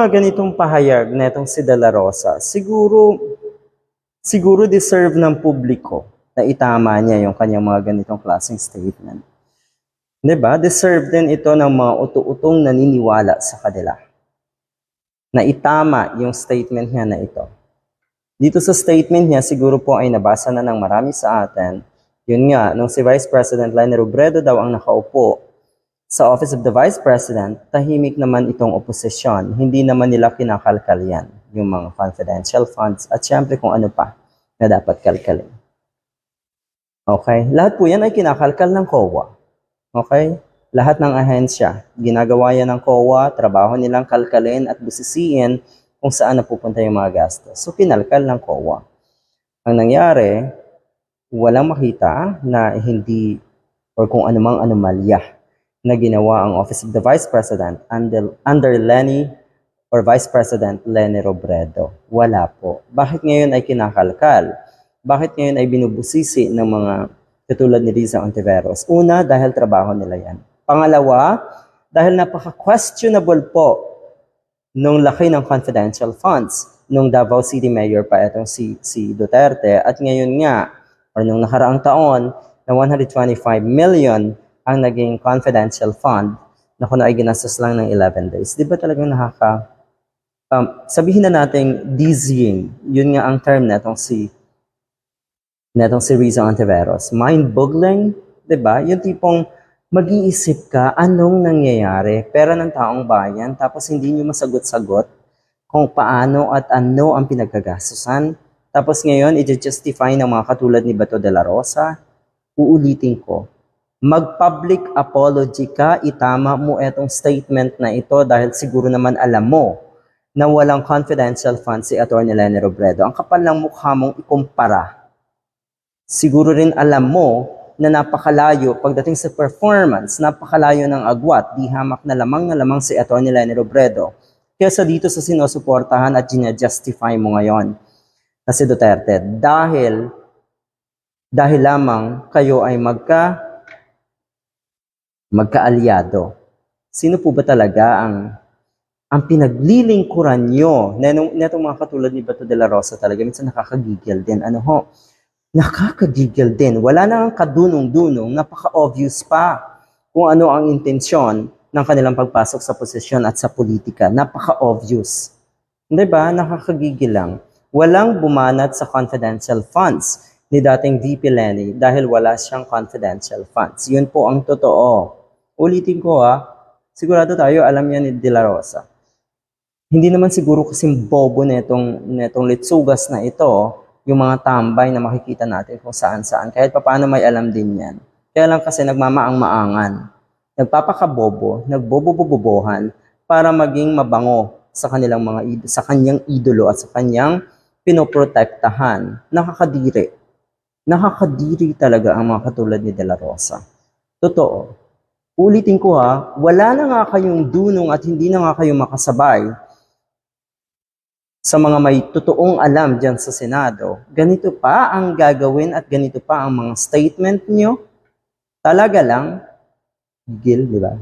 mga ganitong pahayag na itong si De La Rosa, siguro deserve ng publiko na itama niya yung kanyang mga ganitong klaseng statement. 'Di ba? Deserve din ito ng mga utu-utong naniniwala sa kanila. Na itama yung statement niya na ito. Dito sa statement niya, siguro po ay nabasa na ng marami sa atin. Yun nga, nung si Vice President Leni Robredo daw ang nakaupo sa Office of the Vice President, tahimik naman itong oposisyon. Hindi naman nila kinakalkal yan, yung mga confidential funds at syempre kung ano pa na dapat kalkalin. Okay? Lahat po yan ay kinakalkal ng COA. Okay? Lahat ng ahensya, ginagawa yan ng COA, trabaho nilang kalkalin at busisiin kung saan napupunta yung mga gastos. So, kinalkal ng COA. Ang nangyari, walang makita na hindi or kung anumang anomalya na ginawa ang Office of the Vice President under Leni or Vice President Leni Robredo. Wala po. Bakit ngayon ay kinakalkal? Bakit ngayon ay binubusisi ng mga katulad ni Riza Ontiveros? Una, dahil trabaho nila yan. Pangalawa, dahil napaka-questionable po nung laki ng confidential funds nung Davao City Mayor pa itong si Duterte at ngayon nga, or nung nakaraang taon, na 125 million ang naging confidential fund na kuno ay ginastos lang ng 11 days. Di ba talagang sabihin na natin dizzying, yun nga ang term netong si Riza Ontiveros. Mind-boggling, di ba? Yung tipong mag-iisip ka anong nangyayari, pera ng taong bayan, tapos hindi nyo masagot-sagot kung paano at ano ang pinagkagastusan. Tapos ngayon, i-justify ng mga katulad ni Bato de la Rosa. Uulitin ko, mag-public apology ka, itama mo etong statement na ito dahil siguro naman alam mo na walang confidential funds si Atty. Leni Robredo. Ang kapal ng mukha mong ikumpara. Siguro rin alam mo na napakalayo pagdating sa performance, napakalayo ng agwat, di hamak na lamang si Atty. Leni Robredo. Kesa dito sa sinusuportahan at ginajustify mo ngayon na si Duterte. Dahil lamang kayo ay magkaalyado. Sino po ba talaga ang pinaglilingkuran nyo? Netong mga katulad ni Bato de la Rosa talaga, minsan nakakagigil din. Nakakagigil din. Wala na ang kadunong-dunong, napaka-obvious pa kung ano ang intensyon ng kanilang pagpasok sa posisyon at sa politika. Napaka-obvious. Hindi ba? Nakakagigil lang. Walang bumanat sa confidential funds ni dating VP Leni dahil wala siyang confidential funds. Yun po ang totoo. Ulitin ko sigurado tayo alam yan ni De La Rosa. Hindi naman siguro kasing bobo netong litsugas na ito, yung mga tambay na makikita natin kung saan-saan. Kahit paano may alam din yan. Kaya lang kasi nagmamaang-maangan. Nagpapakabobo, nagbobobobobohan para maging mabango sa kanyang idolo at sa kanyang pinoprotektahan. Nakakadiri. Nakakadiri talaga ang mga katulad ni De La Rosa. Totoo. Ulitin ko wala na nga kayong dunong at hindi na nga kayo makasabay sa mga may totoong alam dyan sa Senado. Ganito pa ang gagawin at ganito pa ang mga statement nyo. Talaga lang, gigil, di ba?